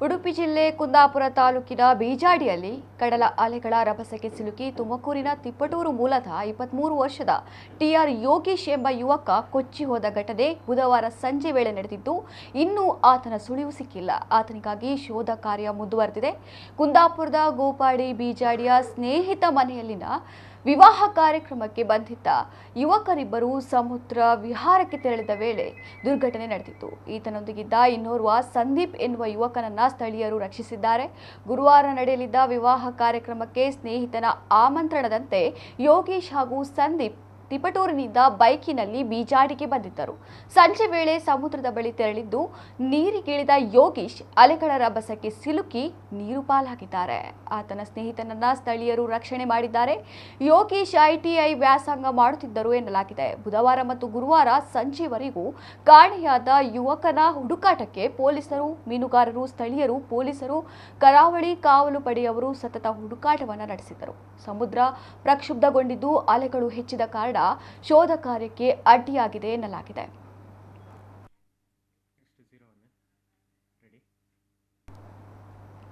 ಉಡುಪಿ ಜಿಲ್ಲೆ ಕುಂದಾಪುರ ತಾಲೂಕಿನ ಬೀಜಾಡಿಯಲ್ಲಿ ಕಡಲ ಅಲೆಗಳ ರಭಸಕ್ಕೆ ಸಿಲುಕಿ ತುಮಕೂರಿನ ತಿಪ್ಪಟೂರು ಮೂಲದ 23 ವರ್ಷದ ಟಿಆರ್ ಯೋಗೀಶ್ ಎಂಬ ಯುವಕ ಕೊಚ್ಚಿ ಹೋದ ಘಟನೆ ಬುಧವಾರ ಸಂಜೆ ವೇಳೆ ನಡೆದಿದ್ದು ಇನ್ನೂ ಆತನ ಸುಳಿವು ಸಿಕ್ಕಿಲ್ಲ. ಆತನಿಗಾಗಿ ಶೋಧ ಕಾರ್ಯ ಮುಂದುವರೆದಿದೆ. ಕುಂದಾಪುರದ ಗೋಪಾಡಿ ಬೀಜಾಡಿಯ ಸ್ನೇಹಿತ ಮನೆಯಲ್ಲಿನ ವಿವಾಹ ಕಾರ್ಯಕ್ರಮಕ್ಕೆ ಬಂದಿದ್ದ ಯುವಕರಿಬ್ಬರು ಸಮುದ್ರ ವಿಹಾರಕ್ಕೆ ತೆರಳಿದ ವೇಳೆ ದುರ್ಘಟನೆ ನಡೆದಿತ್ತು. ಈತನೊಂದಿಗಿದ್ದ ಇನ್ನೋರ್ವ ಸಂದೀಪ್ ಎನ್ನುವ ಯುವಕನನ್ನ ಸ್ಥಳೀಯರು ರಕ್ಷಿಸಿದ್ದಾರೆ. ಗುರುವಾರ ನಡೆಯಲಿದ್ದ ವಿವಾಹ ಕಾರ್ಯಕ್ರಮಕ್ಕೆ ಸ್ನೇಹಿತನ ಆಮಂತ್ರಣದಂತೆ ಯೋಗೀಶ್ ಹಾಗೂ ಸಂದೀಪ್ ತಿಪಟೂರಿನಿಂದ ಬೈಕಿನಲ್ಲಿ ಬೀಜಾಡಿಗೆ ಬಂದಿದ್ದರು. ಸಂಜೆ ವೇಳೆ ಸಮುದ್ರದ ಬಳಿ ತೆರಳಿದ್ದು ನೀರಿಗಿಳಿದ ಯೋಗೀಶ್ ಅಲೆಗಳ ರಭಸಕ್ಕೆ ಸಿಲುಕಿ ನೀರು ಪಾಲಾಗಿದ್ದಾರೆ. ಆತನ ಸ್ನೇಹಿತನನ್ನ ಸ್ಥಳೀಯರು ರಕ್ಷಣೆ ಮಾಡಿದ್ದಾರೆ. ಯೋಗೀಶ್ ಐಟಿಐ ವ್ಯಾಸಂಗ ಮಾಡುತ್ತಿದ್ದರು ಎನ್ನಲಾಗಿದೆ. ಬುಧವಾರ ಮತ್ತು ಗುರುವಾರ ಸಂಜೆವರೆಗೂ ಕಾಣೆಯಾದ ಯುವಕನ ಹುಡುಕಾಟಕ್ಕೆ ಪೊಲೀಸರು, ಮೀನುಗಾರರು, ಸ್ಥಳೀಯರು, ಪೊಲೀಸರು, ಕರಾವಳಿ ಕಾವಲು ಪಡೆಯವರು ಸತತ ಹುಡುಕಾಟವನ್ನು ನಡೆಸಿದರು. ಸಮುದ್ರ ಪ್ರಕ್ಷುಬ್ಧಗೊಂಡಿದ್ದು ಅಲೆಗಳು ಹೆಚ್ಚಿದ ಕಾರಣ ಶೋಧ ಕಾರ್ಯಕ್ಕೆ ಅಡ್ಡಿಯಾಗಿದೆ ಎನ್ನಲಾಗಿದೆ.